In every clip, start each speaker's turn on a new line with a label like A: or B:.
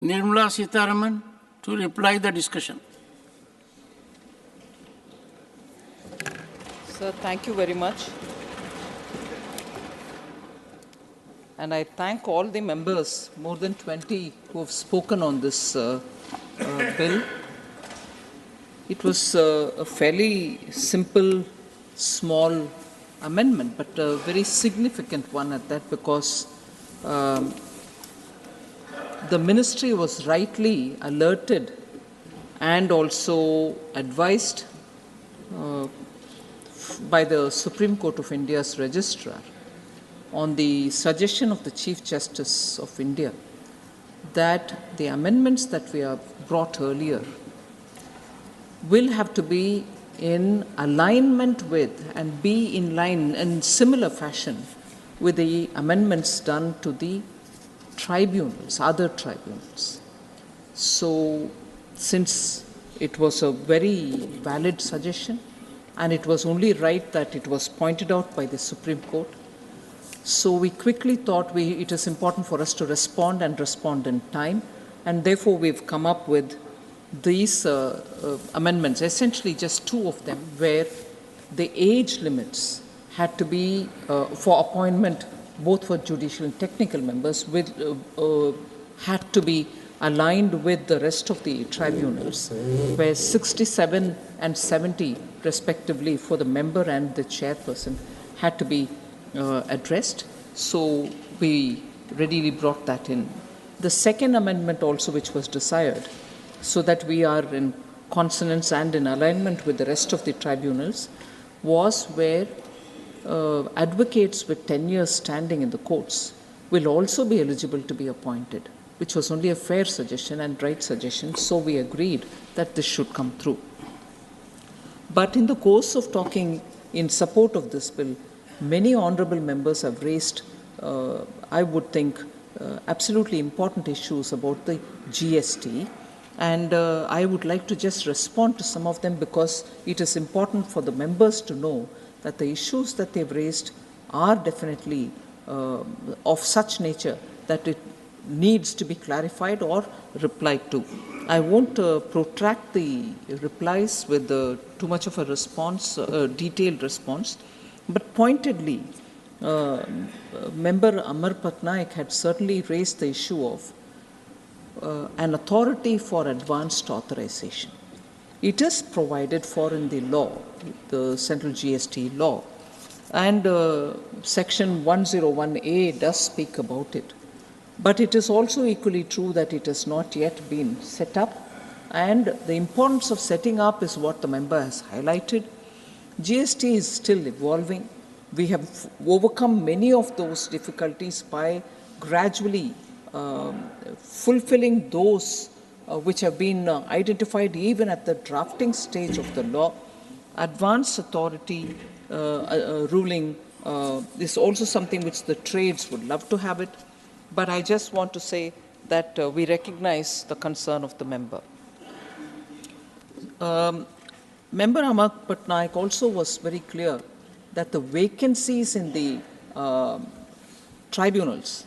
A: Nirmala Sitharaman to reply the discussion.
B: Sir, thank you very much. And I thank all the members, more than 20, who have spoken on this bill. It was a fairly simple, small amendment, but a very significant one at that, because the ministry was rightly alerted and also advised by the Supreme Court of India's registrar on the suggestion of the Chief Justice of India that the amendments that we have brought earlier will have to be in alignment with and be in line in similar fashion with the amendments done to the tribunals, other tribunals. So, since it was a very valid suggestion and it was only right that it was pointed out by the Supreme Court, so we quickly thought it is important for us to respond and respond in time, and therefore we've come up with these amendments, essentially just two of them, where the age limits had to be for appointment both for judicial and technical members had to be aligned with the rest of the tribunals, where 67 and 70 respectively for the member and the chairperson had to be addressed. So we readily brought that in. The second amendment also, which was desired, so that we are in consonance and in alignment with the rest of the tribunals, was where advocates with 10 years standing in the courts will also be eligible to be appointed, which was only a fair suggestion and right suggestion, so we agreed that this should come through. But in the course of talking in support of this bill, many honourable members have raised, I would think, absolutely important issues about the GST, and I would like to just respond to some of them, because it is important for the members to know that the issues that they've raised are definitely of such nature that it needs to be clarified or replied to. I won't protract the replies with too much of a response, detailed response, but pointedly, Member Amar Patnaik had certainly raised the issue of an authority for advanced authorization. It is provided for in the law, the central GST law, and section 101A does speak about it. But it is also equally true that it has not yet been set up, and the importance of setting up is what the member has highlighted. GST is still evolving. We have overcome many of those difficulties by gradually fulfilling those which have been identified even at the drafting stage of the law. Advanced authority ruling is also something which the trades would love to have it, but I just want to say that we recognize the concern of the member. Member Amar Patnaik also was very clear that the vacancies in the tribunals,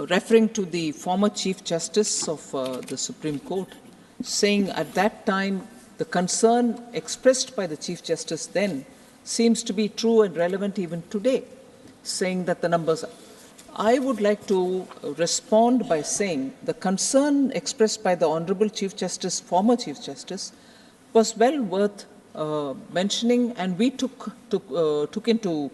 B: referring to the former Chief Justice of the Supreme Court, saying at that time the concern expressed by the Chief Justice then seems to be true and relevant even today, saying that the numbers. I would like to respond by saying the concern expressed by the Honourable Chief Justice, former Chief Justice, was well worth mentioning, and we took into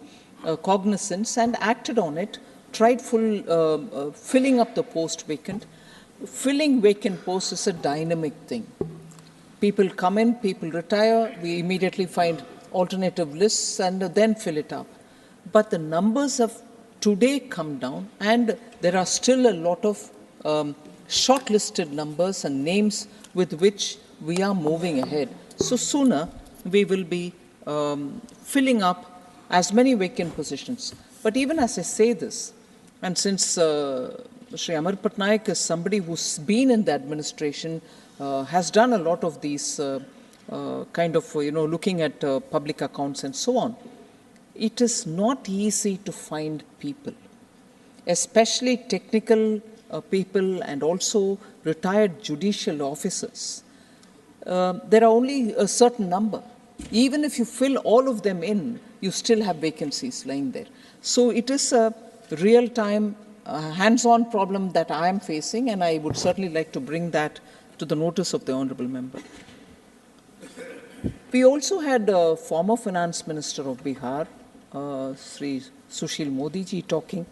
B: cognizance and acted on it, tried filling up the post vacant. Filling vacant posts is a dynamic thing. People come in, people retire, we immediately find alternative lists and then fill it up. But the numbers have today come down, and there are still a lot of shortlisted numbers and names with which we are moving ahead. So sooner we will be filling up as many vacant positions. But even as I say this, and since Sri Amar Patnaik is somebody who's been in the administration, has done a lot of these kind of, looking at public accounts and so on, it is not easy to find people, especially technical people and also retired judicial officers. There are only a certain number. Even if you fill all of them in, you still have vacancies lying there. So it is a real-time, hands-on problem that I am facing, and I would certainly like to bring that to the notice of the Honourable Member. We also had a former Finance Minister of Bihar, Sri Sushil Modi ji, talking,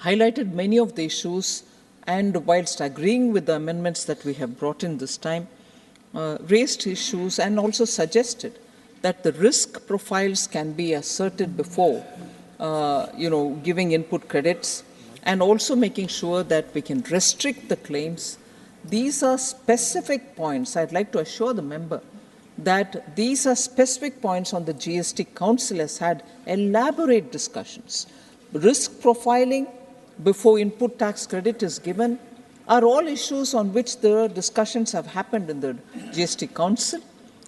B: highlighted many of the issues, and whilst agreeing with the amendments that we have brought in this time, raised issues and also suggested that the risk profiles can be asserted before, giving input credits, and also making sure that we can restrict the claims. These are specific points. I'd like to assure the member that these are specific points on the GST Council has had elaborate discussions. Risk profiling before input tax credit is given are all issues on which the discussions have happened in the GST Council.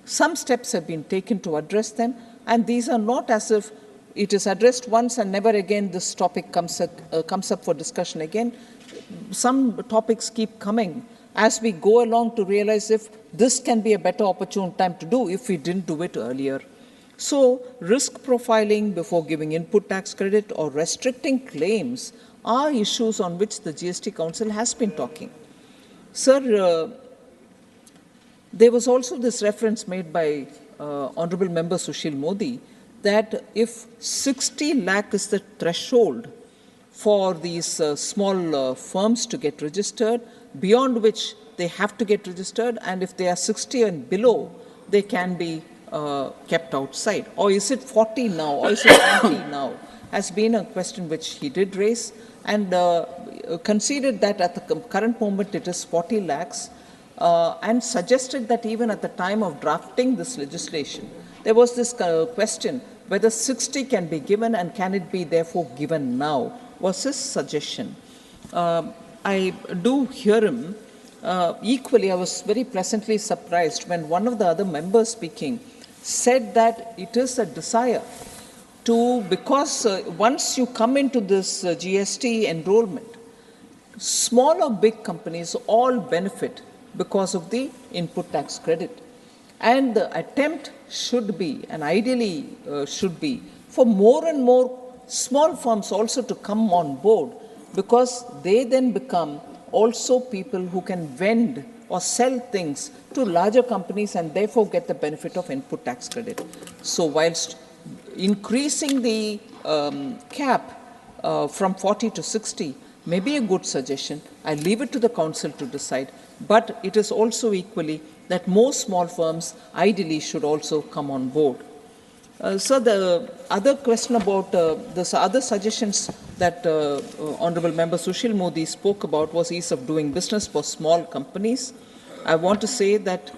B: Some steps have been taken to address them, and these are not as if it is addressed once and never again this topic comes up for discussion again. Some topics keep coming as we go along to realize if this can be a better opportune time to do if we didn't do it earlier. So risk profiling before giving input tax credit or restricting claims are issues on which the GST Council has been talking. Sir, there was also this reference made by Honourable Member Sushil Modi that if 60 lakh is the threshold for these small firms to get registered, beyond which they have to get registered, and if they are 60 and below, they can be kept outside. Or is it 40 now, or is it 20 now, has been a question which he did raise, and conceded that at the current moment it is 40 lakhs, and suggested that even at the time of drafting this legislation, there was this question whether 60 can be given and can it be therefore given now, was his suggestion. I do hear him. Equally, I was very pleasantly surprised when one of the other members speaking said that it is a desire to, because once you come into this GST enrollment, small or big companies all benefit because of the input tax credit. And the attempt should be, and ideally should be, for more and more small firms also to come on board, because they then become also people who can vend or sell things to larger companies and therefore get the benefit of input tax credit. So whilst increasing the cap from 40 to 60 may be a good suggestion, I leave it to the Council to decide, but it is also equally that more small firms ideally should also come on board. So the other question about the other suggestions that Honourable Member Sushil Modi spoke about was ease of doing business for small companies. I want to say that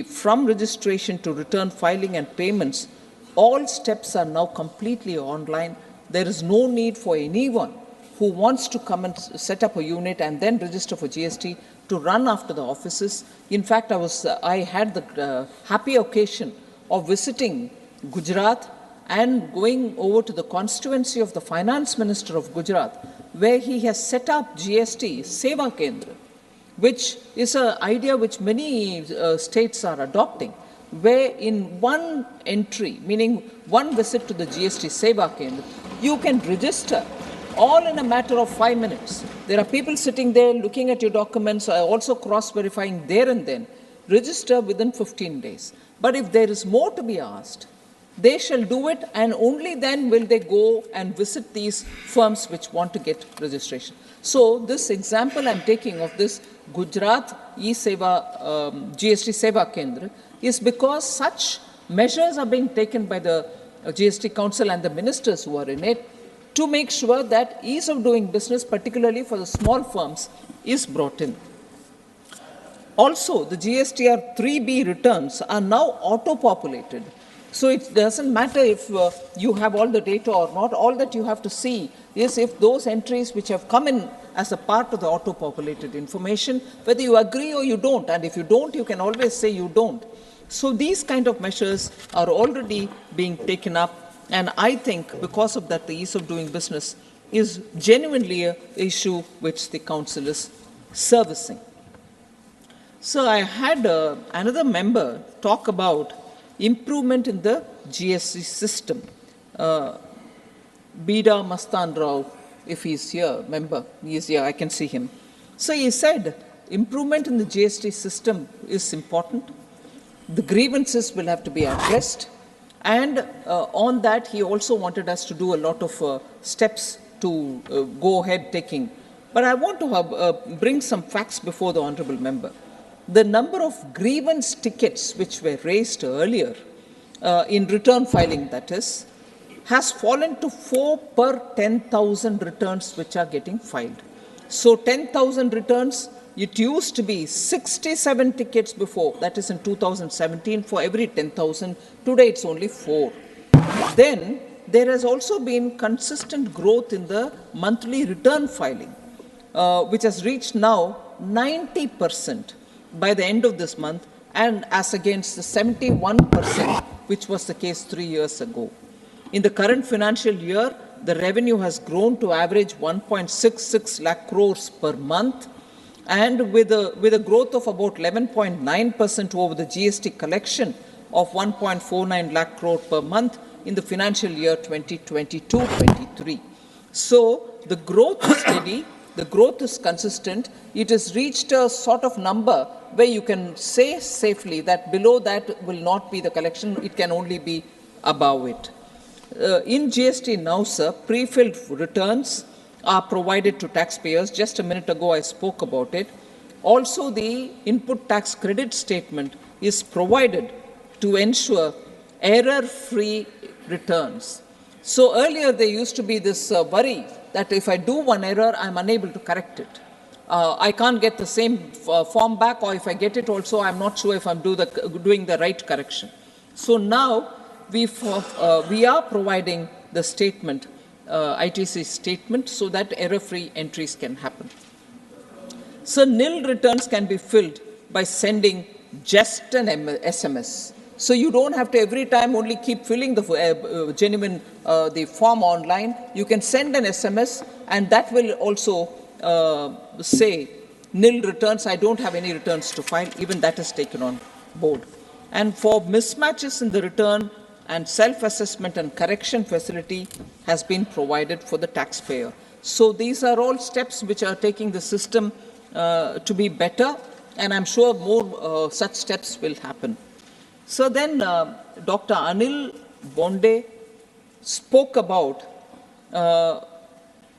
B: from registration to return filing and payments, all steps are now completely online. There is no need for anyone who wants to come and set up a unit and then register for GST to run after the offices. In fact, I had the happy occasion of visiting Gujarat and going over to the constituency of the Finance Minister of Gujarat, where he has set up GST Seva Kendra, which is an idea which many states are adopting, where in one entry, meaning one visit to the GST Seva Kendra, you can register all in a matter of 5 minutes. There are people sitting there looking at your documents, also cross-verifying there and then. Register within 15 days. But if there is more to be asked, they shall do it, and only then will they go and visit these firms which want to get registration. So this example I'm taking of this Gujarat GST Seva Kendra is because such measures are being taken by the GST Council and the ministers who are in it to make sure that ease of doing business, particularly for the small firms, is brought in. Also, the GSTR 3B returns are now auto-populated. So it doesn't matter if you have all the data or not. All that you have to see is if those entries which have come in as a part of the auto-populated information, whether you agree or you don't. And if you don't, you can always say you don't. So these kind of measures are already being taken up. And I think because of that, the ease of doing business is genuinely an issue which the Council is servicing. So I had another member talk about improvement in the GST system. Bida Mastan Rao, if he's here, member, he is here, I can see him. So he said, improvement in the GST system is important. The grievances will have to be addressed. And on that, he also wanted us to do a lot of steps to go ahead taking. But I want to bring some facts before the honorable member. The number of grievance tickets which were raised earlier, in return filing that is, has fallen to 4 per 10,000 returns which are getting filed. So 10,000 returns, it used to be 67 tickets before, that is in 2017, for every 10,000. Today it's only 4. Then there has also been consistent growth in the monthly return filing, which has reached now 90% by the end of this month, and as against the 71% which was the case 3 years ago. In the current financial year, the revenue has grown to average 1.66 lakh crores per month, and with a growth of about 11.9% over the GST collection of 1.49 lakh crore per month in the financial year 2022-23. So the growth is steady, the growth is consistent. It has reached a sort of number where you can say safely that below that will not be the collection, it can only be above it. In GST now, sir, pre-filled returns are provided to taxpayers. Just a minute ago, I spoke about it. Also, the input tax credit statement is provided to ensure error-free returns. So earlier, there used to be this worry that if I do one error, I'm unable to correct it. I can't get the same form back, or if I get it also, I'm not sure if I'm doing the right correction. So now, we are providing the statement, ITC statement, so that error-free entries can happen. So nil returns can be filled by sending just an SMS. So you don't have to every time only keep filling the the form online. You can send an SMS, and that will also say nil returns. I don't have any returns to file. Even that is taken on board. And for mismatches in the return, and self-assessment and correction facility has been provided for the taxpayer. So these are all steps which are taking the system to be better, and I'm sure more such steps will happen. So then Dr. Anil Bonde spoke about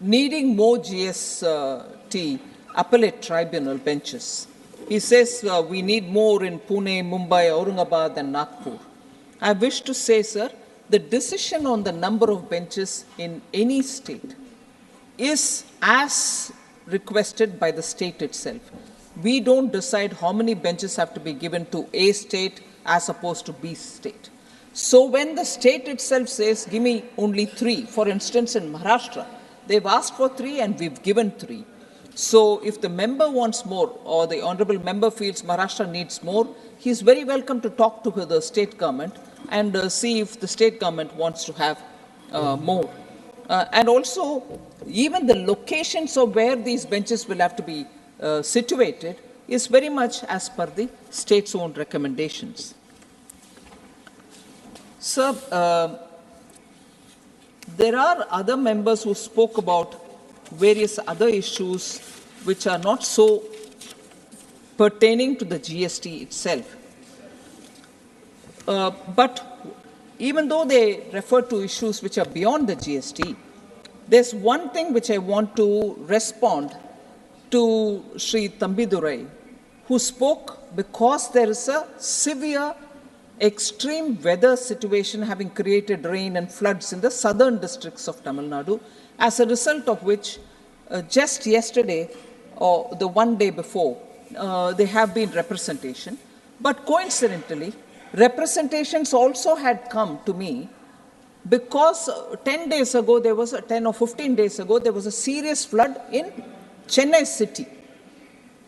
B: needing more GST appellate tribunal benches. He says we need more in Pune, Mumbai, Aurangabad and Nagpur. I wish to say, sir, the decision on the number of benches in any state is as requested by the state itself. We don't decide how many benches have to be given to A state as opposed to B state. So when the state itself says, give me only 3, for instance, in Maharashtra, they've asked for 3 and we've given 3. So if the member wants more, or the honorable member feels Maharashtra needs more, he's very welcome to talk to the state government and see if the state government wants to have more. And also, even the locations of where these benches will have to be situated is very much as per the state's own recommendations. Sir, there are other members who spoke about various other issues which are not so pertaining to the GST itself. But even though they refer to issues which are beyond the GST, there's one thing which I want to respond to Sri Tambidurai, who spoke because there is a severe extreme weather situation having created rain and floods in the southern districts of Tamil Nadu, as a result of which just yesterday or the one day before, there have been representation. But coincidentally, representations also had come to me because 10 days ago, 10 or 15 days ago, there was a serious flood in Chennai city.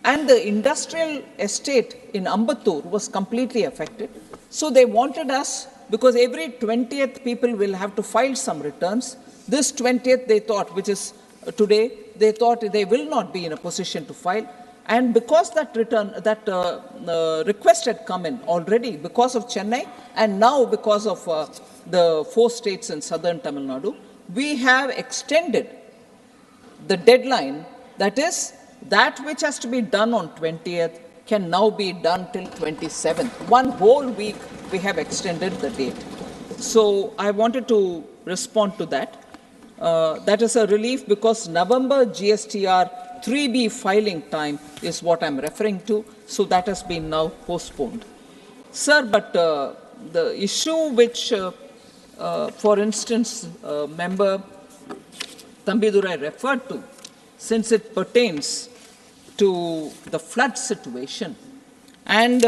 B: And the industrial estate in Ambattur was completely affected. So they wanted us, because every 20th people will have to file some returns, This 20th, they thought, which is today, they thought they will not be in a position to file. And because that request had come in already because of Chennai and now because of the 4 states in southern Tamil Nadu, we have extended the deadline, that is, that which has to be done on 20th can now be done till 27th. 1 whole week we have extended the date. So I wanted to respond to that. That is a relief because November GSTR 3B filing time is what I'm referring to. So that has been now postponed. Sir, but the issue which, for instance, Member Thambidurai referred to, since it pertains to the flood situation, and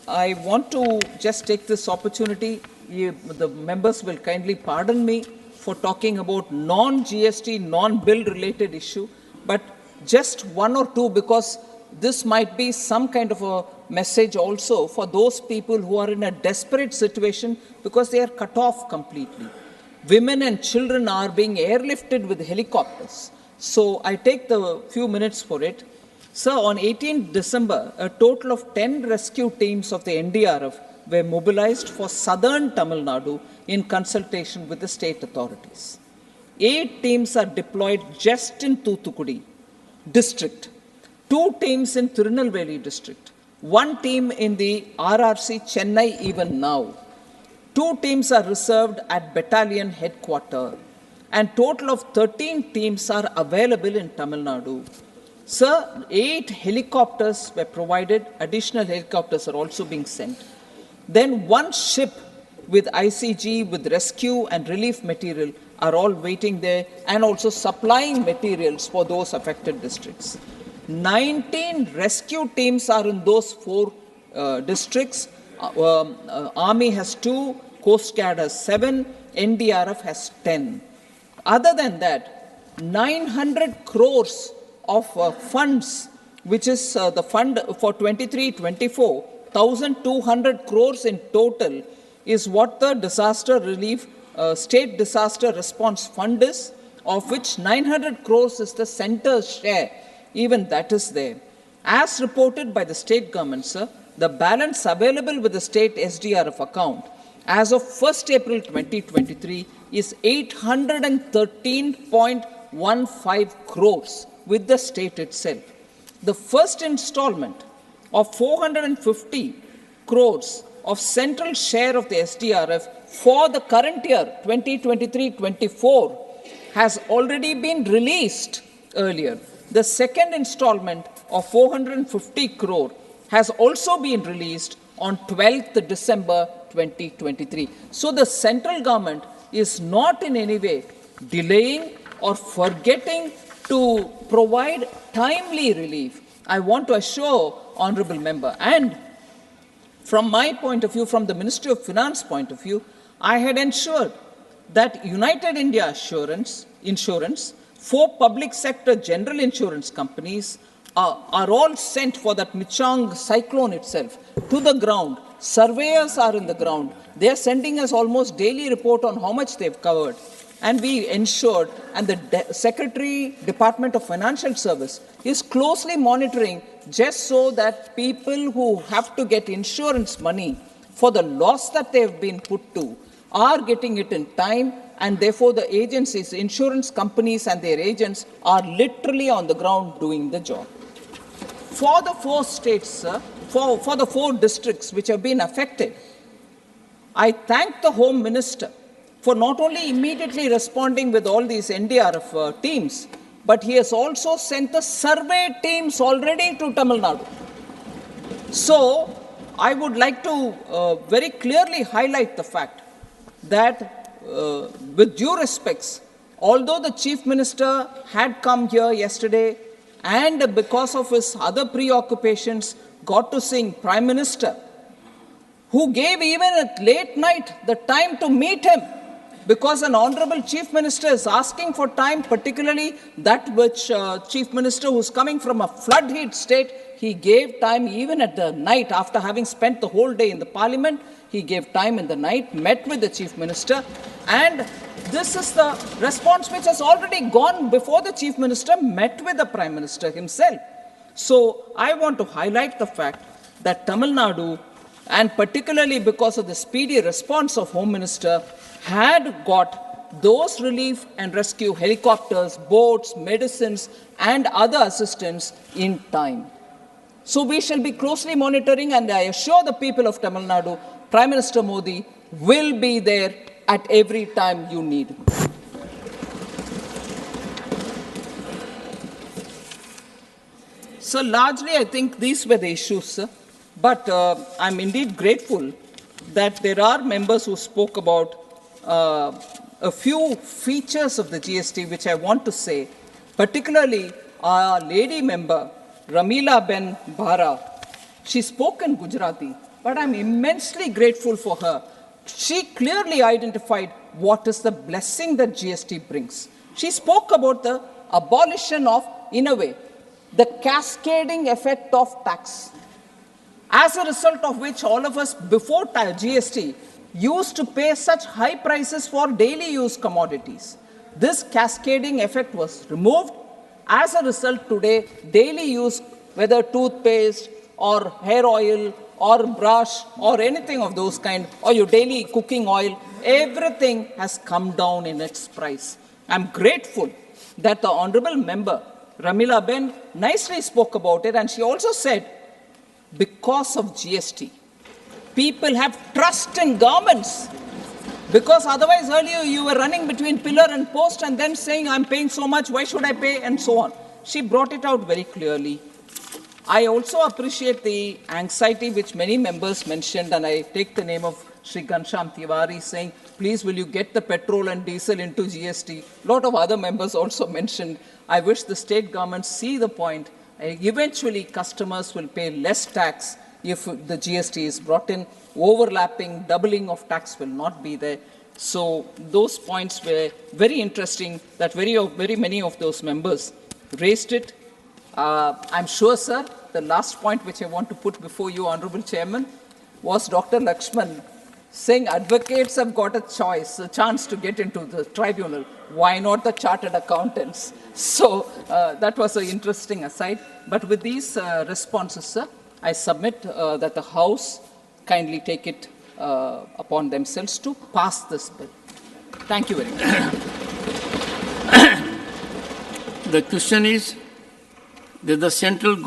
B: I want to just take this opportunity, the members will kindly pardon me for talking about non-GST, non-bill related issue, but just 1 or 2, because this might be some kind of a message also for those people who are in a desperate situation because they are cut off completely. Women and children are being airlifted with helicopters. So I take the few minutes for it. Sir, on 18 December, a total of 10 rescue teams of the NDRF were mobilized for southern Tamil Nadu in consultation with the state authorities. 8 teams are deployed just in Thoothukudi district, 2 teams in Tirunelveli district, 1 team in the RRC Chennai even now. 2 teams are reserved at battalion headquarters, and total of 13 teams are available in Tamil Nadu. Sir, 8 helicopters were provided, additional helicopters are also being sent. Then 1 ship with ICG, with rescue and relief material are all waiting there and also supplying materials for those affected districts. 19 rescue teams are in those 4 districts. Army has 2, Coast Guard has 7, NDRF has 10. Other than that, 900 crores of funds, which is the fund for 23-24, 1,200 crores in total is what the disaster relief, state disaster response fund is, of which 900 crores is the centre's share. Even that is there. As reported by the state government, sir, the balance available with the state SDRF account as of 1st April 2023 is 813.15 crores with the state itself. The first installment of 450 crores of central share of the SDRF for the current year 2023-24 has already been released earlier. The second installment of 450 crore has also been released on 12th December 2023. So the central government is not in any way delaying or forgetting to provide timely relief. I want to assure honorable member, and from my point of view, from the Ministry of Finance point of view, I had ensured that United India Insurance, 4 public sector general insurance companies are all sent for that Michang cyclone itself to the ground. Surveyors are in the ground. They are sending us almost daily report on how much they've covered. And we ensured, and the Secretary, Department of Financial Service is closely monitoring just so that people who have to get insurance money for the loss that they've been put to are getting it in time, and therefore the agencies, insurance companies and their agents are literally on the ground doing the job. For the 4 states, sir, for the 4 districts which have been affected, I thank the Home Minister for not only immediately responding with all these NDRF teams, but he has also sent the survey teams already to Tamil Nadu. So, I would like to very clearly highlight the fact that, with due respects, although the Chief Minister had come here yesterday and because of his other preoccupations got to see Prime Minister, who gave even at late night the time to meet him because an honorable chief minister is asking for time, particularly that which chief minister who's coming from a flood heat state, he gave time even at the night after having spent the whole day in the parliament. He gave time in the night, met with the chief minister, and this is the response which has already gone before the chief minister met with the prime minister himself. So I want to highlight the fact that Tamil Nadu, and particularly because of the speedy response of Home Minister, had got those relief and rescue helicopters, boats, medicines, and other assistance in time. So we shall be closely monitoring, and I assure the people of Tamil Nadu, Prime Minister Modi will be there at every time you need. So largely, I think these were the issues, sir. But I'm indeed grateful that there are members who spoke about a few features of the GST which I want to say, particularly our lady member, Ramila Ben Bhara. She spoke in Gujarati, but I'm immensely grateful for her. She clearly identified what is the blessing that GST brings. She spoke about the abolition of, in a way, the cascading effect of tax, as a result of which all of us before GST used to pay such high prices for daily use commodities. This cascading effect was removed. As a result, today, daily use, whether toothpaste or hair oil or brush or anything of those kind, or your daily cooking oil, everything has come down in its price. I'm grateful that the honorable member, Ramila Ben, nicely spoke about it, and she also said, because of GST, people have trust in governments. Because otherwise earlier you were running between pillar and post and then saying, I'm paying so much, why should I pay, and so on. She brought it out very clearly. I also appreciate the anxiety which many members mentioned, and I take the name of Sri Ghansham Tiwari saying, please will you get the petrol and diesel into GST. A lot of other members also mentioned, I wish the state governments see the point. Eventually customers will pay less tax if the GST is brought in. Overlapping, doubling of tax will not be there. So those points were very interesting that very many of those members raised it. I'm sure, sir, the last point which I want to put before you, Honorable Chairman, was Dr. Lakshman saying advocates have got a chance to get into the tribunal. Why not the chartered accountants? So that was an interesting aside. But with these responses, sir, I submit that the House kindly take it upon themselves to pass this bill. Thank you very much.
A: The question is, did the central good